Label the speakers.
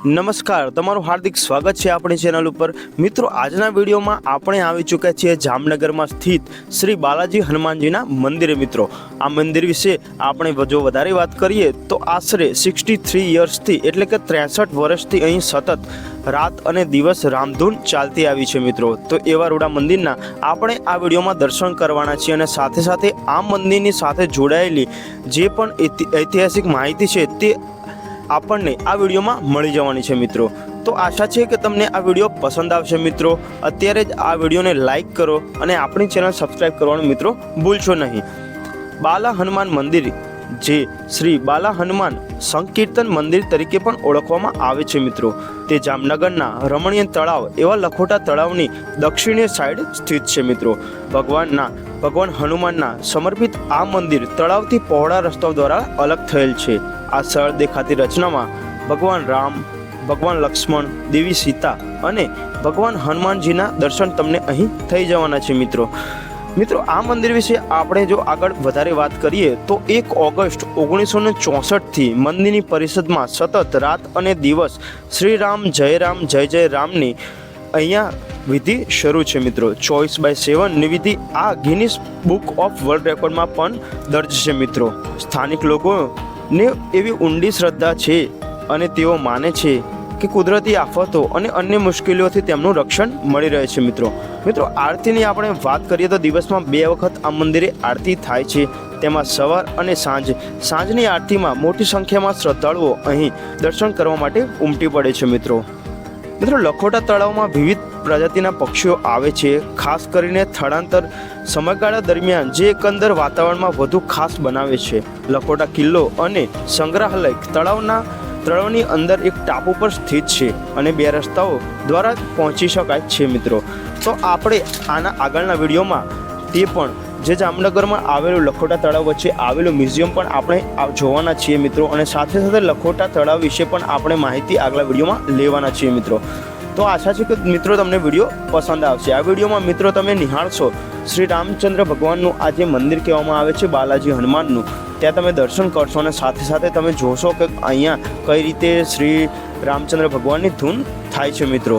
Speaker 1: નમસ્કાર, તમારું હાર્દિક સ્વાગત છે આપણી ચેનલ ઉપર। મિત્રો, આજના વિડીયોમાં આપણે આવી ચૂક્યા છીએ જામનગરમાં સ્થિત શ્રી બાલાજી હનુમાનજીના મંદિરે। મિત્રો, આ મંદિર વિશે આપણે જો વધારે વાત કરીએ તો આશરે 63 યર્સથી એટલે કે 63 વર્ષથી અહીં સતત રાત અને દિવસ રામધૂન ચાલતી આવી છે। મિત્રો, તો એવા રૂડા મંદિરના આપણે આ વિડીયોમાં દર્શન કરવાના છીએ અને સાથે સાથે આ મંદિરની સાથે જોડાયેલી જે પણ ઐતિહાસિક માહિતી છે તે આપણને આ વિડીયોમાં મળી જવાની છે। મિત્રો, તો આશા છે કે તમને આ વિડીયો પસંદ આવશે। મિત્રો, અત્યારે જ આ વિડીયોને લાઈક કરો અને આપણી ચેનલ સબસ્ક્રાઈબ કરવાનું મિત્રો ભૂલશો નહીં। બાલા હનુમાન મંદિર, જે શ્રી બાલા હનુમાન સંકીર્તન મંદિર તરીકે પણ ઓળખવામાં આવે છે। મિત્રો, તે જામનગરના રમણીય તળાવ એવા લખોટા તળાવની દક્ષિણીય સાઈડ સ્થિત છે। મિત્રો, ભગવાન હનુમાનના સમર્પિત આ મંદિર તળાવથી પહોળા રસ્તાઓ દ્વારા અલગ થયેલ છે। આ સરળ દેખાતી રચનામાં ભગવાન રામ, ભગવાન લક્ષ્મણ, દેવી સીતા અને ભગવાન હનુમાનજીના દર્શન તમને અહીં થઈ જવાના છે। મિત્રો, આ મંદિર વિશે આપણે જો આગળ વધારે વાત કરીએ તો 1 ઓગસ્ટ 1964થી મંદિરની પરિષદમાં સતત રાત અને દિવસ શ્રી રામ જય જય રામની અહીંયા વિધિ શરૂ છે। મિત્રો, 24/7ની વિધિ આ ગિનિસ બુક ઓફ વર્લ્ડ રેકોર્ડમાં પણ દર્જ છે। મિત્રો, સ્થાનિક લોકોને એવી ઊંડી શ્રદ્ધા છે અને તેઓ માને છે કે કુદરતી આફતો અને અન્ય મુશ્કેલીઓથી તેમનું રક્ષણ મળી રહે છે। મિત્રો, આરતીની આપણે વાત કરીએ તો દિવસમાં 2 વખત આ મંદિરે આરતી થાય છે। તેમાં સવાર અને સાંજની આરતીમાં મોટી સંખ્યામાં શ્રદ્ધાળુઓ અહીં દર્શન કરવા માટે ઉમટી પડે છે। મિત્રો, લખોટા તળાવમાં વિવિધ પ્રજાતિના પક્ષીઓ આવે છે, ખાસ કરીને સ્થળાંતર સમયગાળા દરમિયાન, જે એકંદર વાતાવરણમાં વધુ ખાસ બનાવે છે। લખોટા કિલ્લો અને સંગ્રહાલય તળાવની અંદર એક ટાપુ પર સ્થિત છે અને 2 રસ્તાઓ દ્વારા પહોંચી શકાય છે। મિત્રો, તો આપણે આના આગળના વિડીયોમાં તે પણ જે જામનગરમાં આવેલું લખોટા તળાવ વચ્ચે આવેલું મ્યુઝિયમ પણ આપણે જોવાના છીએ। મિત્રો, અને સાથે સાથે લખોટા તળાવ વિશે પણ આપણે માહિતી આગલા વિડીયોમાં લેવાના છીએ। મિત્રો, તો આશા છે કે મિત્રો તમને વિડીયો પસંદ આવશે। આ વિડીયોમાં મિત્રો તમે નિહાળશો શ્રી રામચંદ્ર ભગવાનનું આ જે મંદિર કહેવામાં આવે છે બાલાજી હનુમાનનું, ત્યાં તમે દર્શન કરશો અને સાથે સાથે તમે જોશો કે અહીંયા કઈ રીતે શ્રી રામચંદ્ર ભગવાનની ધૂન થાય છે। મિત્રો,